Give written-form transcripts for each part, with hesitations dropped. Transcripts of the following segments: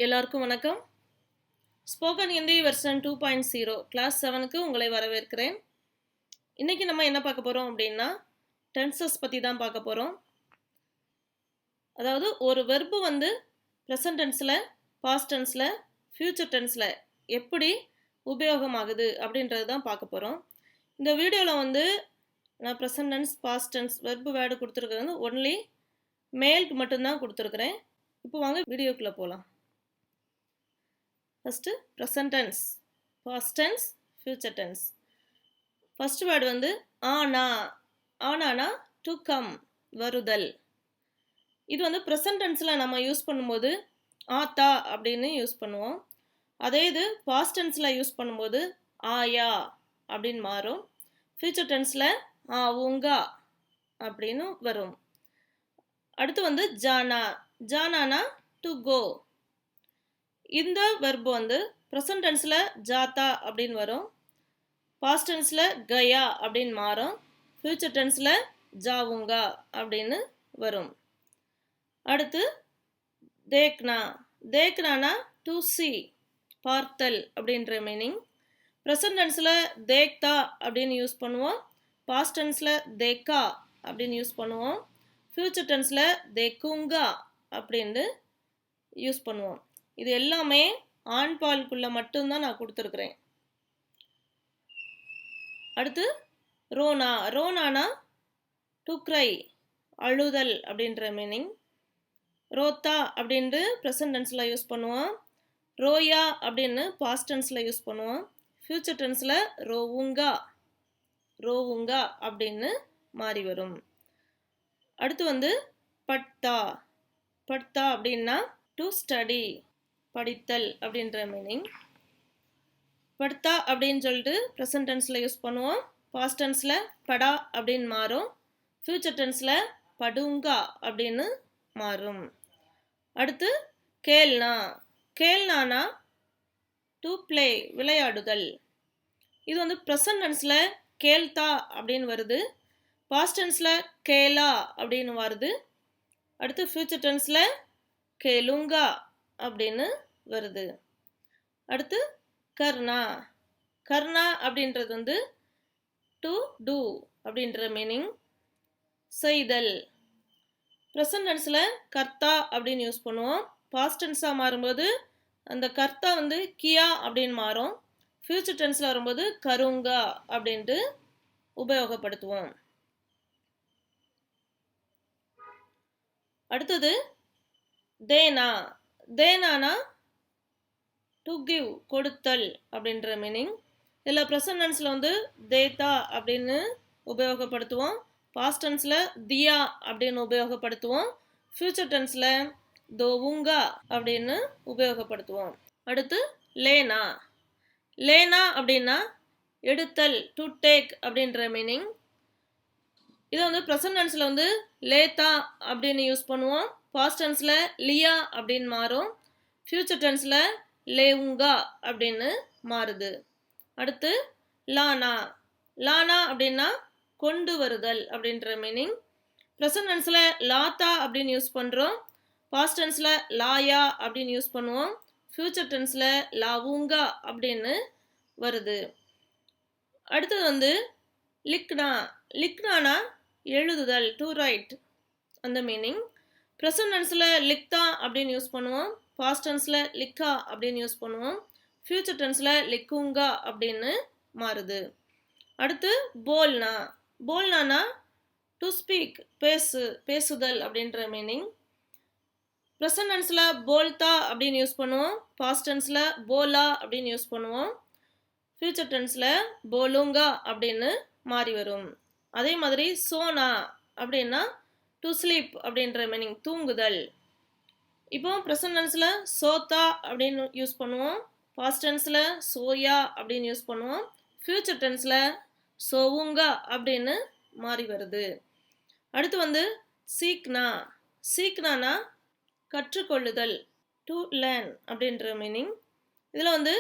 எல்லாருக்கும் வணக்கம். Spoken Hindi version 2.0 class 7க்கு உங்களை வரவேற்கிறேன். இன்னைக்கு நம்ம என்ன பார்க்க போறோம் அப்படின்னா டென்சஸ் பற்றி தான் பார்க்க போகிறோம். அதாவது ஒரு வெர்பு வந்து ப்ரெசன்ட் டென்ஸில், பாஸ்ட் டென்ஸில், ஃப்யூச்சர் டென்ஸில் எப்படி உபயோகமாகுது அப்படின்றது தான் பார்க்க போகிறோம். இந்த வீடியோவில் வந்து நான் present tense, past tense, verb word கொடுத்துருக்கிறது வந்து ஒன்லி மேலுக்கு மட்டும்தான் கொடுத்துருக்குறேன். இப்போ வாங்க வீடியோக்குள்ளே போகலாம். First present tense, past tense, future tense. First word வந்து ஆனா. ஆனானா to come, வருதல். இது வந்து present tenseல நம்ம யூஸ் பண்ணும்போது ஆத்தா அப்படின்னு யூஸ் பண்ணுவோம். அதே இது past tenseல யூஸ் பண்ணும்போது ஆயா அப்படின்னு மாறும். future tenseல ஆவுங்க அப்படின்னு வரும். அடுத்து வந்து ஜானா. ஜானானா to go. இந்த வெர்பு வந்து ப்ரெசன்ட் டென்ஸில் ஜாத்தா அப்படின்னு வரும், பாஸ்ட் டென்ஸில் கயா அப்படின்னு மாறும், ஃப்யூச்சர் டென்ஸில் ஜாவுங்கா அப்படின்னு வரும். அடுத்து தேக்னா. தேக்னானா டு சி, பார்த்தல் அப்படின்ற மீனிங். ப்ரெசன்ட் டென்ஸில் தேக்தா அப்படின்னு யூஸ் பண்ணுவோம், பாஸ்ட் டென்ஸில் தேக்கா அப்படின்னு யூஸ் பண்ணுவோம், ஃப்யூச்சர் டென்ஸில் தேக்குங்கா அப்படின்னு யூஸ் பண்ணுவோம். இது எல்லாமே ஆண் பாலுக்குள்ள மட்டும்தான் நான் கொடுத்துருக்குறேன். அடுத்து ரோனா. ரோனானா டு க்ரை, அழுதல் அப்படின்ற மீனிங். ரோத்தா அப்படின்னு ப்ரெசன்ட் டென்ஸில் யூஸ் பண்ணுவோம், ரோயா அப்படின்னு பாஸ்ட் டென்ஸில் யூஸ் பண்ணுவோம், ஃப்யூச்சர் டென்ஸில் ரோவுங்கா, ரோவுங்கா அப்படின்னு மாறி வரும். அடுத்து வந்து பட்தா. பட்தா அப்படின்னா டு ஸ்டடி, படித்தல் அப்படின்ற மீனிங். படுத்தா அப்படின்னு சொல்லிட்டு ப்ரெசன்ட் டென்ஸில் யூஸ் பண்ணுவோம், பாஸ்ட் டென்ஸில் படா அப்படின்னு மாறும், ஃப்யூச்சர் டென்ஸில் படுங்கா அப்படின்னு மாறும். அடுத்து கேல்னா. கேல்னானா டு பிளே, விளையாடுதல். இது வந்து ப்ரெசன்ட் டென்ஸில் கேல்தா அப்படின்னு வருது, பாஸ்ட் டென்ஸில் கேலா அப்படின்னு வருது, அடுத்து ஃப்யூச்சர் டென்ஸில் கேலுங்கா அப்படின்னு வருது. அடுத்து கர்ணா. கர்ணா அப்படின்றது வந்து டு டூ அப்படின்ற மீனிங், செய்தல். ப்ரெசன்ட் டென்ஸில் கர்த்தா அப்படின்னு யூஸ் பண்ணுவோம், பாஸ்ட் டென்ஸாக மாறும்போது அந்த கர்த்தா வந்து கியா அப்படின்னு மாறும், ஃப்யூச்சர் டென்ஸில் வரும்போது கருங்கா அப்படின்ட்டு உபயோகப்படுத்துவோம். அடுத்தது தேனா. தேனானா டு கிவ், கொடுத்தல் அப்படின்ற மீனிங். இதில் ப்ரெசன்ட் டென்ஸில் வந்து தேத்தா அப்படின்னு உபயோகப்படுத்துவோம், பாஸ்ட் டென்ஸில் தியா அப்படின்னு உபயோகப்படுத்துவோம், ஃப்யூச்சர் டென்ஸில் தோவுங்கா அப்படின்னு உபயோகப்படுத்துவோம். அடுத்து லேனா. லேனா அப்படின்னா எடுத்தல், டு டேக் அப்படின்ற மீனிங். இதை வந்து ப்ரெசன்ட் டென்ஸில் வந்து லேத்தா அப்படின்னு யூஸ் பண்ணுவோம், பாஸ்ட் டென்ஸில் லியா அப்படின்னு மாறும், ஃப்யூச்சர் டென்ஸில் லேவுங்கா அப்படின்னு மாறுது. அடுத்து லானா. லானா அப்படின்னா கொண்டு வருதல் அப்படின்ற மீனிங். ப்ரெசன்ட் டென்ஸில் லாத்தா அப்படின்னு யூஸ் பண்ணுறோம், பாஸ்ட் டென்ஸில் லாயா அப்படின்னு யூஸ் பண்ணுவோம், ஃப்யூச்சர் டென்ஸில் லாவுங்கா அப்படின்னு வருது. அடுத்தது வந்து லிக்னா. லிக்னானா எழுதுதல், டு ரைட் அந்த மீனிங். ப்ரெசன்ட் டென்ஸில் லிக்தா அப்படின்னு யூஸ் பண்ணுவோம், பாஸ்ட் டென்ஸில் லிக்கா அப்படின்னு யூஸ் பண்ணுவோம், ஃப்யூச்சர் டென்ஸில் லிக்குங்கா அப்படின்னு மாறுது. அடுத்து போல்னா. போல்னானா டு ஸ்பீக், பேசு, பேசுதல் அப்படின்ற மீனிங். ப்ரெசன்ட் டென்ஸில் போல்தா அப்படின்னு யூஸ் பண்ணுவோம், பாஸ்ட் டென்ஸில் போலா அப்படின்னு யூஸ் பண்ணுவோம், ஃப்யூச்சர் டென்ஸில் போலுங்கா அப்படின்னு மாறி வரும். அதே மாதிரி சோனா அப்படின்னா டு ஸ்லீப் அப்படின்ற மீனிங், தூங்குதல். இப்போ ப்ரெசன்ட் டென்ஸில் சோத்தா அப்படின்னு யூஸ் பண்ணுவோம், பாஸ்ட் டென்ஸில் சோயா அப்படின்னு யூஸ் பண்ணுவோம், ஃப்யூச்சர் டென்ஸில் சோவுங்கா அப்படின்னு மாறி வருது. அடுத்து வந்து சீக்னா. சீக்னானா கற்றுக்கொள்ளுதல், டு லேர்ன் அப்படின்ற மீனிங். இதில் வந்து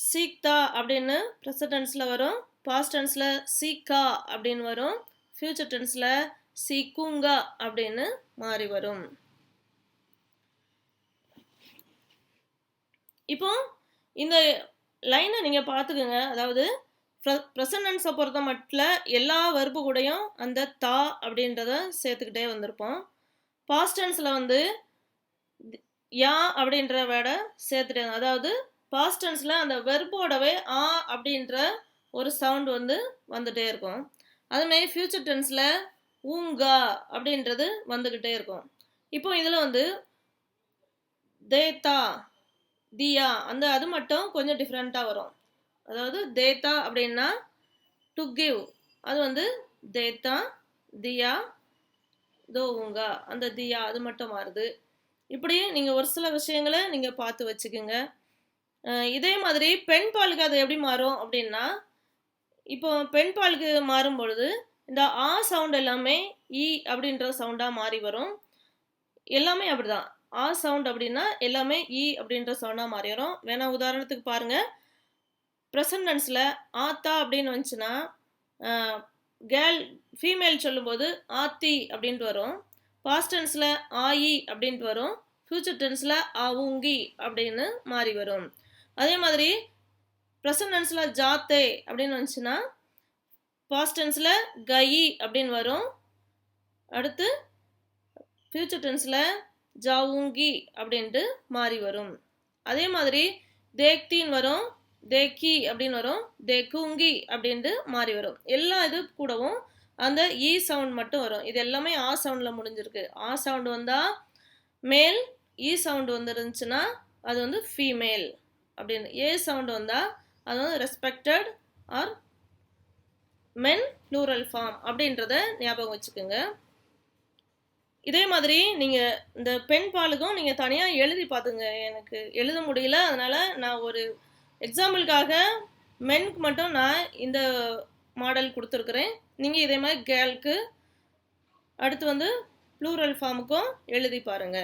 சீக்தா அப்படின்னு ப்ரெசன்ட் டென்ஸில் வரும், பாஸ்ட் டென்ஸில் சீக்கா அப்படின்னு வரும், ஃப்யூச்சர் டென்ஸில் சீக்குங்கா அப்படின்னு மாறி வரும். இப்போ இந்த லைனை நீங்கள் பார்த்துக்குங்க. அதாவது ப்ரெசன்ட் டென்ஸை பொறுத்த மட்டும் எல்லா வெர்பு கூடயும் அந்த தா அப்படின்றத சேர்த்துக்கிட்டே வந்திருப்போம். பாஸ்ட் டென்ஸில் வந்து யா அப்படின்ற வேர்டை சேர்த்துட்டே, அதாவது பாஸ்ட் டென்ஸில் அந்த வெர்போடவே ஆ அப்படின்ற ஒரு சவுண்ட் வந்து வந்துகிட்டே இருக்கும். அதுமாரி ஃப்யூச்சர் டென்ஸில் ஊங்கா அப்படின்றது வந்துக்கிட்டே இருக்கும். இப்போ இதில் வந்து தேத்தா தியா அந்த அது மட்டும் கொஞ்சம் டிஃப்ரெண்ட்டாக வரும். அதாவது தேத்தா அப்படின்னா டு கிவ், அது வந்து தேத்தா, தியா, தோவுங்கா அந்த தியா அது மட்டும் மாறுது. இப்படி நீங்கள் ஒரு சில விஷயங்களை நீங்கள் பார்த்து வச்சுக்கோங்க. இதே மாதிரி பெண் பாலுக்கு அது எப்படி மாறும் அப்படின்னா, இப்போ பெண் பாலுக்கு மாறும் பொழுது இந்த ஆ சவுண்ட் எல்லாமே இ அப்படின்ற சவுண்டாக மாறி வரும். எல்லாமே அப்படிதான். ஆ சவுண்ட் அப்படின்னா எல்லாமே இ அப்படின்ற சவுண்டாக மாறி வரும். வேணா உதாரணத்துக்கு பாருங்கள். ப்ரெசன்ட் டென்ஸில் ஆத்தா அப்படின்னு வந்துச்சுன்னா கேர்ள் ஃபீமேல் சொல்லும்போது ஆத்தி அப்படின்ட்டு வரும். பாஸ்ட் டென்ஸில் ஆயி அப்படின்ட்டு வரும். ஃப்யூச்சர் டென்ஸில் ஆவுங்கி அப்படின்னு மாறி வரும். அதே மாதிரி ப்ரெசன்ட் டென்ஸில் ஜாத்தே அப்படின்னு வந்துச்சுன்னா பாஸ்ட் டென்ஸில் கயி அப்படின்னு வரும். அடுத்து ஃப்யூச்சர் டென்ஸில் ஜாவுங்கி அப்படின்ட்டு மாறி வரும். அதே மாதிரி தேக்தின்னு வரும், தேக்கி அப்படின்னு வரும், தேக்குங்கி அப்படின்ட்டு மாறி வரும். எல்லா இது கூடவும் அந்த இ சவுண்ட் மட்டும் வரும். இது எல்லாமே ஆ சவுண்டில் முடிஞ்சிருக்கு. ஆ சவுண்டு வந்தால் மேல், இ சவுண்டு வந்துருந்துச்சுன்னா அது வந்து ஃபீமேல் அப்படின்னு. ஏ சவுண்டு வந்தால் அது வந்து ரெஸ்பெக்டட் ஆர் மென் ப்ளூரல் ஃபார்ம் அப்படின்றத ஞாபகம் வச்சுக்கோங்க. இதே மாதிரி நீங்கள் இந்த பெண் பாலுக்கும் நீங்கள் தனியாக எழுதி பார்த்துங்க. எனக்கு எழுத முடியல, அதனால் நான் ஒரு எக்ஸாம்பிளுக்காக மென்க்கு மட்டும் நான் இந்த மாடல் கொடுத்துருக்குறேன். நீங்கள் இதே மாதிரி கேர்ளுக்கு, அடுத்து வந்து ப்ளூரல் ஃபார்முக்கும் எழுதி பாருங்க.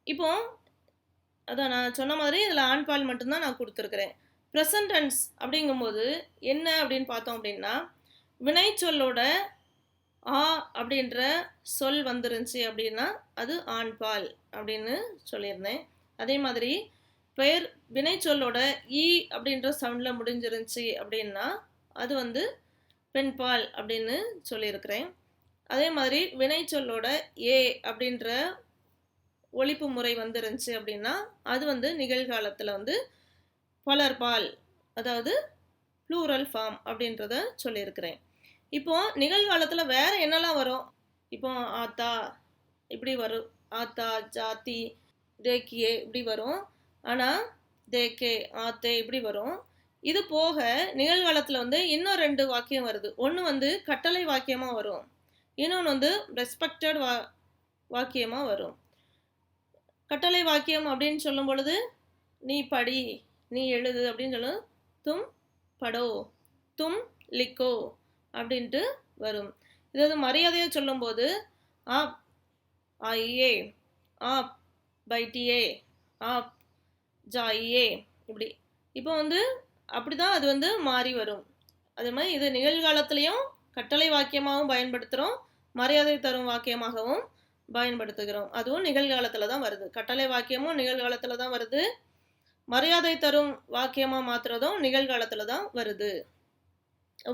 இப்போ அதான் நான் சொன்ன மாதிரி இதில் ஆண் பால் மட்டும்தான் நான் கொடுத்துருக்குறேன். ப்ரெசன்ட் டென்ஸ் அப்படிங்கும்போது என்ன அப்படின்னு பார்த்தோம் அப்படின்னா, வினைச்சொல்லோட ஆ அப்படின்ற சொல் வந்துருந்துச்சு அப்படின்னா அது ஆண் பால் அப்படின்னு சொல்லியிருந்தேன். அதே மாதிரி பெயர் வினைச்சொல்லோட ஈ அப்படின்ற சவுண்டில் முடிஞ்சிருந்துச்சு அப்படின்னா அது வந்து பெண் பால் அப்படின்னு சொல்லியிருக்கிறேன். அதே மாதிரி வினைச்சொல்லோட ஏ அப்படின்ற ஒலிப்பு முறை வந்துருந்துச்சு அப்படின்னா அது வந்து நிகழ்காலத்தில் வந்து பலர்பால், அதாவது ப்ளூரல் ஃபார்ம் அப்படின்றத சொல்லியிருக்கிறேன். இப்போ நிகழ்காலத்தில் வேற என்னெல்லாம் வரும்? இப்போ ஆத்தா இப்படி வரும், ஆத்தா, ஜாத்தி, தேக்கியே இப்படி வரும். ஆனால் தேக்கே, ஆத்தே இப்படி வரும். இது போக நிகழ்காலத்தில் வந்து இன்னும் 2 வாக்கியம் வருது. ஒன்று வந்து கட்டளை வாக்கியமாக வரும், இன்னொன்று வந்து ரெஸ்பெக்டட் வாக்கியமாக வரும். கட்டளை வாக்கியம் அப்படின்னு சொல்லும் பொழுது நீ படி, நீ எழுது அப்படின்னு சொல்லும். தும் படோ, தும் லிக்கோ அப்படின்ட்டு வரும். இது வந்து மரியாதையை சொல்லும்போது ஆப் ஆயியே, ஆப் பைட்டியே, ஆப் ஜாயியே இப்படி. இப்போ வந்து அப்படி தான் அது வந்து மாறி வரும். அதே மாதிரி இது நிகழ்காலத்துலேயும் கட்டளை வாக்கியமாகவும் பயன்படுத்துகிறோம், மரியாதை தரும் வாக்கியமாகவும் பயன்படுத்துகிறோம். அதுவும் நிகழ்காலத்தில் தான் வருது. கட்டளை வாக்கியமும் நிகழ்காலத்தில் தான் வருது, மரியாதை தரும் வாக்கியமாக மாற்றுறதும் நிகழ்காலத்தில் தான் வருது.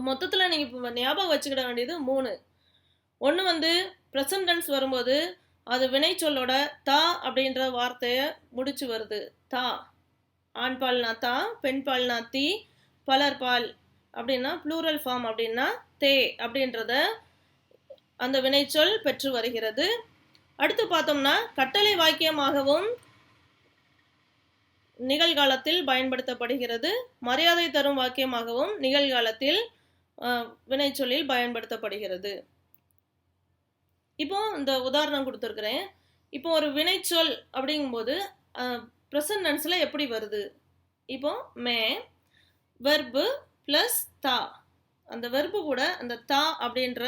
மொத்தத்தில் நீங்கள் இப்போ ஞாபகம் வச்சுக்கிட வேண்டியது 3. ஒன்று வந்து ப்ரெசன்ட் டென்ஸ் வரும்போது அது வினைச்சொல்லோட தா அப்படின்ற வார்த்தையை முடிச்சு வருது. தா, ஆண் பால்னா தா, பெண் பால்னா தி, பலர் பால் அப்படின்னா ப்ளூரல் ஃபார்ம் அப்படின்னா தே அப்படின்றத அந்த வினைச்சொல் பெற்று வருகிறது. அடுத்து பார்த்தோம்னா கட்டளை வாக்கியமாகவும் நிகழ்காலத்தில் பயன்படுத்தப்படுகிறது, மரியாதை தரும் வாக்கியமாகவும் நிகழ்காலத்தில் வினைச்சொல்லில் பயன்படுத்தப்படுகிறது. இப்போ இந்த உதாரணம் கொடுத்துருக்குறேன். இப்போ ஒரு வினைச்சொல் அப்படிங்கும்போது ப்ரெசன்ட் டென்ஸில் எப்படி வருது? இப்போ மே வெர்பு ப்ளஸ் தா, அந்த வெர்பு கூட அந்த தா அப்படின்ற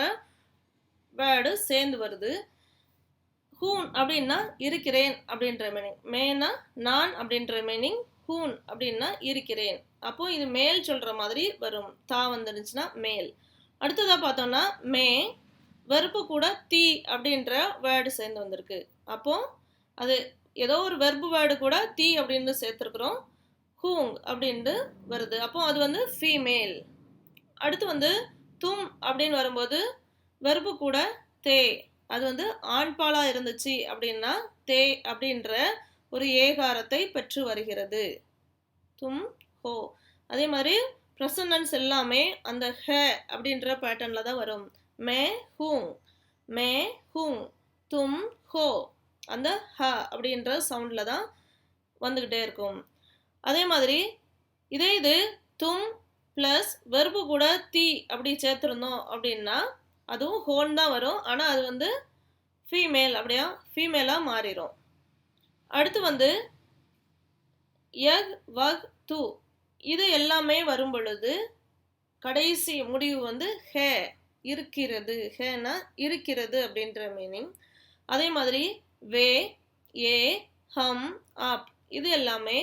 வேர்டு சேர்ந்து வருது. ஹூன் அப்படின்னா இருக்கிறேன் அப்படின்ற மீனிங், மேனா நான் அப்படின்ற மீனிங், ஹூன் அப்படின்னா இருக்கிறேன். அப்போ இது மேல் சொல்ற மாதிரி வரும், தா வந்துருந்துச்சுன்னா மேல். அடுத்ததா பார்த்தோம்னா மே வெறுப்பு கூட தி அப்படின்ற வேர்டு சேர்ந்து வந்திருக்கு. அப்போ அது ஏதோ ஒரு வெர்பு வேர்டு கூட தி அப்படின்னு சேர்த்துருக்குறோம். ஹூங் அப்படின்ட்டு வருது. அப்போ அது வந்து ஃபீமேல். அடுத்து வந்து தும் அப்படின்னு வரும்போது வெர்பு கூட தே, அது வந்து ஆண்பாலா இருந்துச்சு அப்படின்னா தே அப்படின்ற ஒரு ஏகாரத்தை பெற்று வருகிறது. தும் ஹோ. அதே மாதிரி ப்ரெசன்டென்ஸ் எல்லாமே அந்த ஹ அப்படின்ற பேட்டர்னில் தான் வரும். மே ஹூங், மே ஹூங், தும் ஹோ, அந்த ஹ அப்படின்ற சவுண்டில் தான் வந்துக்கிட்டே இருக்கும். அதே மாதிரி இதே இது தும் ப்ளஸ் வெர்பு கூட தி அப்படி சேர்த்துருந்தோம் அப்படின்னா அதுவும் ஹோன் தான் வரும். ஆனால் அது வந்து ஃபீமேல், அப்படியா ஃபீமேலாக மாறிடும். அடுத்து வந்து யக் வக் து, இது எல்லாமே வரும் பொழுது கடைசி முடிவு வந்து ஹே, இருக்கிறது. ஹேனா இருக்கிறது அப்படின்ற மீனிங். அதே மாதிரி வே, ஏ, ஹம், ஆப், இது எல்லாமே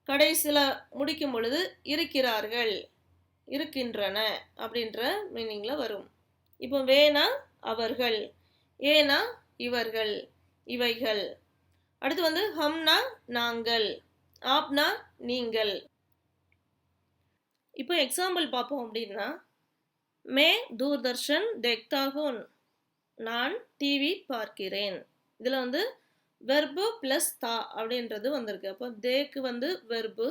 கடைசியில் முடிக்கும் பொழுது இருக்கிறார்கள், இருக்கின்றன அப்படின்ற மீனிங்கில் வரும். இப்போ வேனா அவர்கள், ஏனா இவர்கள், இவைகள். அடுத்து வந்து ஹம்னா நாங்கள், ஆப்னா நீங்கள். இப்போ எக்ஸாம்பிள் பார்ப்போம் அப்படின்னா, மே தூர்தர்ஷன் தேக்தா ஹூன், நான் டிவி பார்க்கிறேன். இதில் வந்து வெர்பு ப்ளஸ் தா அப்படின்றது வந்திருக்கு. அப்போ தேக்கு வந்து வெர்பு,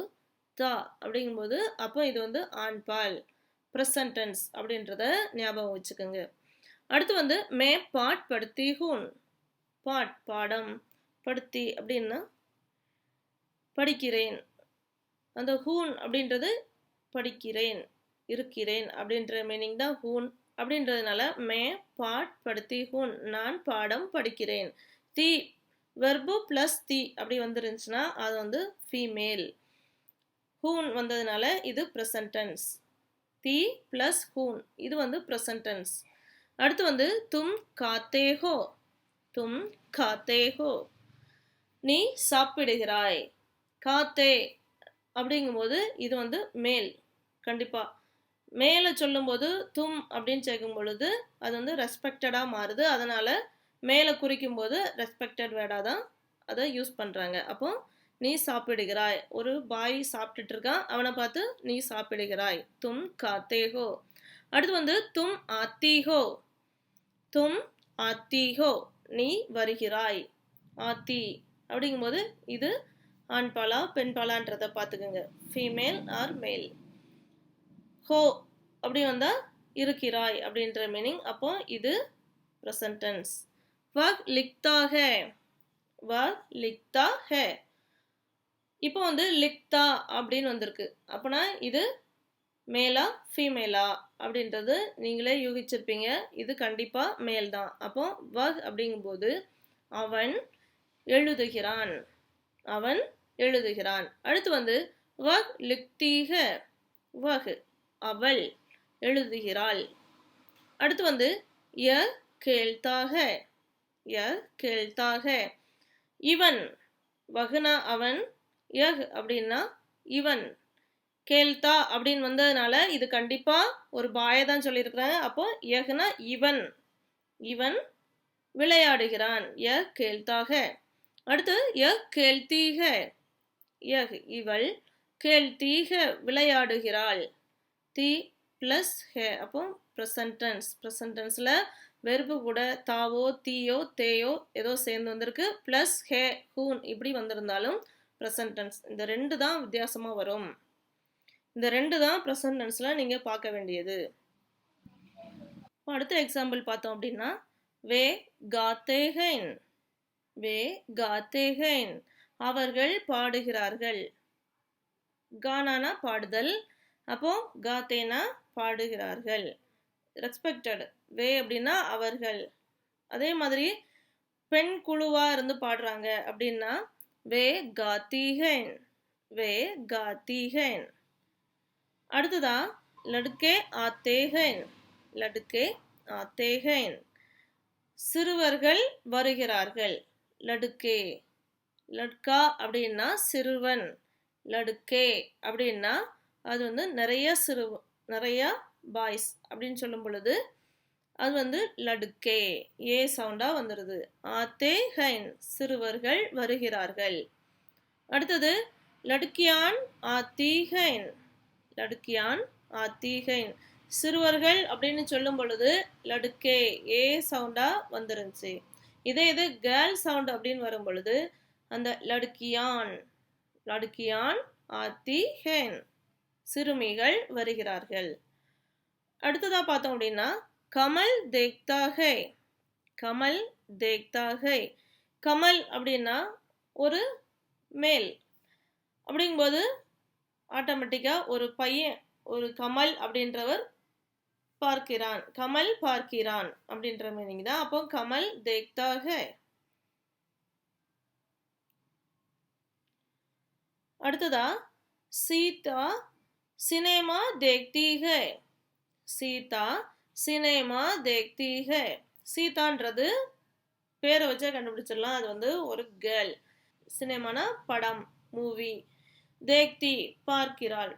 தா அப்படிங்கும்போது அப்போ இது வந்து ஆண்பால், ப்ரெசன்ட் டென்ஸ் அப்படின்றத ஞாபகம் வச்சுக்கோங்க. அடுத்து வந்து மே பாட் படுத்தி ஹூன், பாட் பாடம், படுத்தி அப்படின்னா படிக்கிறேன். அந்த ஹூன் அப்படின்றது படிக்கிறேன், இருக்கிறேன் அப்படின்ற மீனிங் தான் ஹூன். அப்படின்றதுனால மே பாட் படுத்தி ஹூன், நான் பாடம் படிக்கிறேன். தி வெர்பு ப்ளஸ் தி அப்படி வந்துருந்துச்சுன்னா அது வந்து ஃபீமேல். ஹூன் வந்ததுனால இது ப்ரெசன்ட் டென்ஸ். தி ப்ளஸ் ஹூன் இது வந்து ப்ரெசன்ட் டென்ஸ். அடுத்து வந்து தும் காத்தே ஹோ, தும் காத்தே ஹோ, நீ சாப்பிடுகிறாய். காத்தே அப்படிங்கும்போது இது வந்து மேல். கண்டிப்பாக மேலே சொல்லும்போது தும் அப்படின்னு சேர்க்கும் பொழுது அது வந்து ரெஸ்பெக்டடாக மாறுது. அதனால் மேலே குறிக்கும் போது ரெஸ்பெக்டட் வேர்டாக தான் அதை யூஸ் பண்ணுறாங்க. அப்போ நீ சாப்பிடுகிறாய், ஒரு பாய் சாப்பிட்டுட்டு இருக்கான், அவனை பார்த்து நீ சாப்பிடுகிறாய். தும் காத்தே ஹோ. அடுத்து வந்து தும் ஆத்தி ஹோ, தும் ஆத்தி ஹோ, நீ வருகிறாய். ஆத்தி அப்படிங்கும்போது இது ஆண்பாலா பெண்பாலான்றதை பார்த்துக்குங்க, ஃபீமேல் ஆர் மேல். ஹோ அப்படி வந்தால் இருக்கிறாய் அப்படின்ற மீனிங். அப்போ இது ப்ரெசன்ட் டென்ஸ். வக் லிக்தா ஹே, வக் லிக்தா ஹே. இப்போ வந்து லிக்தா அப்படின்னு வந்திருக்கு. அப்போனா இது மேலா ஃபீமேலா அப்படின்றது நீங்களே யூகிச்சிருப்பீங்க. இது கண்டிப்பாக மேல் தான். அப்போ வக் அப்படிங்கும்போது அவன் எழுதுகிறான், அவன் எழுதுகிறான். அடுத்து வந்து வக் லிக்தீக, வக் அவள் எழுதுகிறாள். அடுத்து வந்து ய கேள்தாக, ய கேள்தாக, இவன், வகுனா அவன், யக் அப்படின்னா இவன், கேள்தா அப்படின்னு வந்ததுனால இது கண்டிப்பா ஒரு பாயை தான் சொல்லியிருக்கிறாங்க. அப்போ யகுனா இவன், இவன் விளையாடுகிறான். ய கேள்தாக. அடுத்து ய கேள்தீக, யக் இவள், கேள்தீக விளையாடுகிறாள். தி ப்ளஸ் ஹே, அப்போ ப்ரெசன்ட் டென்ஸ். ப்ரெசன்ட் டென்ஸில் வெர்பு கூட தாவோ தீயோ தேயோ ஏதோ சேர்ந்து வந்திருக்கு. ப்ளஸ் ஹே ஹூன் இப்படி வந்திருந்தாலும் ப்ரெசன்ட் டென்ஸ். இந்த ரெண்டு தான் வித்தியாசமாக வரும். இந்த ரெண்டு தான் ப்ரெசன்ட் டென்ஸில் நீங்கள் பார்க்க வேண்டியது. அடுத்த எக்ஸாம்பிள் பார்த்தோம் அப்படின்னா, வே காத்தேகைன், வே காத்தேகைன், அவர்கள் பாடுகிறார்கள். கானானா பாடுதல், அப்போ காத்தேனா பாடுகிறார்கள், ரெஸ்பெக்டட். வே அப்படின்னா அவர்கள். அதே மாதிரி பெண் குழுவா இருந்து பாடுறாங்க அப்படின்னா வே காத்தீகன், வே காத்தீகன். அடுத்ததா லடுக்கே ஆத்தேகன், லடுக்கே ஆத்தேகன், சிறுவர்கள் வருகிறார்கள். லடுக்கே, லட்கா அப்படின்னா சிறுவன், லடுக்கே அப்படின்னா அது வந்து நிறைய பாய்ஸ் அப்படின்னு சொல்லும் பொழுது அது வந்து லடுக்கே, ஏ சவுண்டா வந்துடுது. ஆத்தே ஹைன், சிறுவர்கள் வருகிறார்கள். அடுத்தது லடுக்கியான் ஆத்தி ஹைன், லடுக்கியான் ஆத்தி ஹைன், சிறுவர்கள் அப்படின்னு சொல்லும் பொழுது லடுக்கே, ஏ சவுண்டா வந்துருந்துச்சு. இதே இது கேர்ள் சவுண்ட் அப்படின்னு வரும் பொழுது அந்த லடுக்கியான், லடுக்கியான் ஆத்தி ஹைன், சிறுமிகள் வருகிறார்கள். அடுத்ததா பார்த்தோம் அப்படின்னா கமல் தேக்தா ஹை, கமல் தேக்தா ஹை, கமல் அப்படின்னா ஒரு மேல். அப்படிங்கும்போது ஆட்டோமேட்டிக்காக ஒரு பையன், ஒரு கமல் அப்படின்றவர் பார்க்கிறான், கமல் பார்க்கிறான் அப்படின்ற மீனிங் தான். அப்போ கமல் தேக்தா ஹை. அடுத்ததா சீதா சினேமா தேக்தி ஹை, சீதா சினேமா தேக்தி ஹை, சீதான்றது பேரை வச்சா கண்டுபிடிச்சிடலாம், அது வந்து ஒரு கேர்ள். சினேமானா படம், மூவி. தேக்தி பார்க்கிறாள்,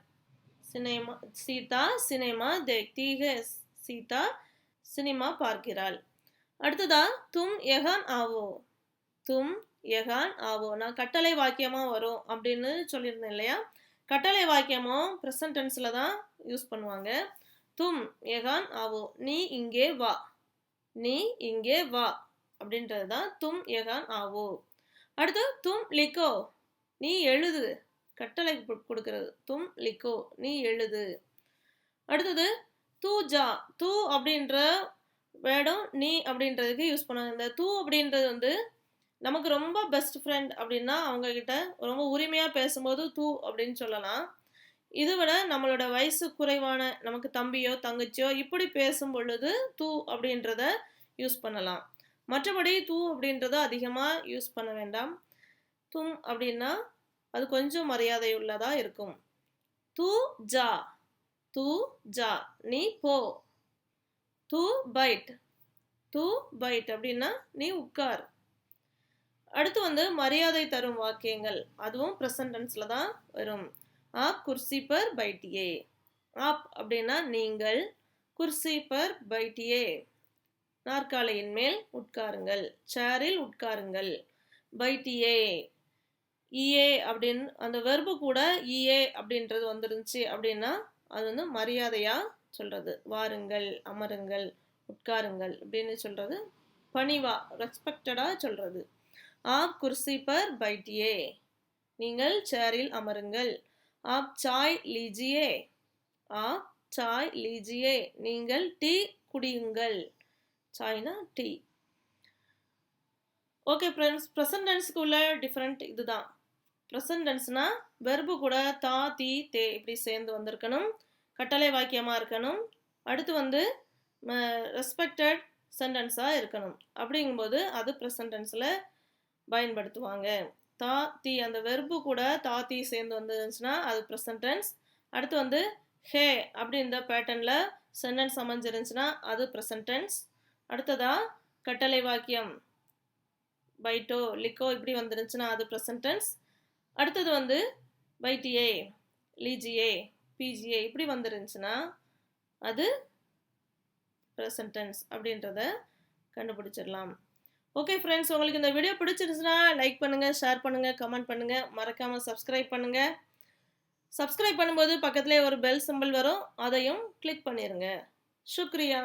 சினேமா, சீதா சினேமா தேக்தி ஹை, சீதா சினிமா பார்க்கிறாள். அடுத்ததா தும் யஹான் ஆவோ, தும் யஹான் ஆவோ, நான் கட்டளை வாக்கியமா வரும் அப்படின்னு சொல்லியிருந்தேன் இல்லையா. கட்டளை வாக்கியமும் ப்ரெசன்ட் டென்ஸ்ல தான் யூஸ் பண்ணுவாங்க. தும் யஹான் ஆவோ, நீ இங்கே வா, நீ இங்கே வா அப்படின்றது தான் தும் யஹான் ஆவோ. அடுத்து தும் லிக்கோ, நீ எழுது, கட்டளை கொடுக்கிறது. தும் லிக்கோ, நீ எழுது. அடுத்தது தூ ஜா, தூ அப்படின்ற வேர்டும் நீ அப்படின்றதுக்கு யூஸ் பண்ணுவாங்க. இந்த தூ அப்படின்றது வந்து நமக்கு ரொம்ப பெஸ்ட் ஃப்ரெண்ட் அப்படின்னா அவங்க கிட்ட ரொம்ப உரிமையாக பேசும்போது தூ அப்படின்னு சொல்லலாம். இதை விட நம்மளோட வயசு குறைவான நமக்கு தம்பியோ தங்கச்சியோ இப்படி பேசும் பொழுது தூ அப்படின்றத யூஸ் பண்ணலாம். மற்றபடி தூ அப்படின்றத அதிகமாக யூஸ் பண்ண வேண்டாம். தும் அப்படின்னா அது கொஞ்சம் மரியாதை உள்ளதாக இருக்கும். தூ ஜா, தூ ஜா, நீ போ. தூ பைட், தூ பைட் அப்படின்னா நீ உட்கார். அடுத்து வந்து மரியாதை தரும் வாக்கியங்கள், அதுவும் ப்ரெசன்ட் டென்ஸ்ல தான் வரும். ஆப் குர்சி பர் பைட்டியே, ஆப் அப்படின்னா நீங்கள், குர்சி பர் பைட்டியே நாற்காலியின் மேல் உட்காருங்கள், சேரில் உட்காருங்கள். பைட்டியே, இஏ அப்படின்னு அந்த வெர்பு கூட இஏ அப்படின்றது வந்துருந்துச்சு அப்படின்னா அது வந்து மரியாதையா சொல்றது. வாருங்கள், அமருங்கள், உட்காருங்கள் அப்படின்னு சொல்றது பணிவா, ரெஸ்பெக்டடா சொல்றது. ஆப் குர்சி பர் பைட்டியே, நீங்கள் சேரில் அமருங்கள். ஆப் சாய் லீஜியே, ஆப் சாய் லீஜியே, நீங்கள் டீ குடியுங்கள். சாய்னா டீ. ஓகே ஃப்ரெண்ட்ஸ், ப்ரெசன்ட் டென்ஸ்க்கு உள்ள டிஃப்ரெண்ட் இதுதான். ப்ரெசன்ட் டென்ஸ்னா வெர்பு கூட தா தி தே இப்படி சேர்ந்து வந்திருக்கணும், கட்டளை வாக்கியமாக இருக்கணும். அடுத்து வந்து ரெஸ்பெக்டட் சென்டென்ஸாக இருக்கணும். அப்படிங்கும்போது அது ப்ரெசன்ட் டென்ஸில் பயன்படுத்துவாங்க. தா தி அந்த வெர்பு கூட தா தி சேர்ந்து வந்துருந்துச்சுன்னா அது ப்ரெசன்ட் டென்ஸ். அடுத்து வந்து ஹே அப்படி இந்த பேட்டர்னில் சென்டென்ஸ் அமைஞ்சிருந்துச்சுன்னா அது ப்ரெசன்ட் டென்ஸ். அடுத்ததா கட்டளை வாக்கியம் பைட்டோ லிக்கோ இப்படி வந்துருந்துச்சுன்னா அது ப்ரெசன்ட் டென்ஸ். அடுத்தது வந்து பைட்டியே, லீஜியே, பிஜிஏ இப்படி வந்துருந்துச்சுன்னா அது ப்ரெசன்ட் டென்ஸ் அப்படின்றத கண்டுபிடிச்சிடலாம். ஓகே ஃப்ரெண்ட்ஸ், உங்களுக்கு இந்த வீடியோ பிடிச்சிருந்துச்சுன்னா லைக் பண்ணுங்கள், ஷேர் பண்ணுங்கள், கமெண்ட் பண்ணுங்கள், மறக்காமல் சப்ஸ்கிரைப் பண்ணுங்கள். சப்ஸ்கிரைப் பண்ணும்போது பக்கத்துலேயே ஒரு பெல் சிம்பிள் வரும், அதையும் கிளிக் பண்ணிடுங்க. சுக்ரியா.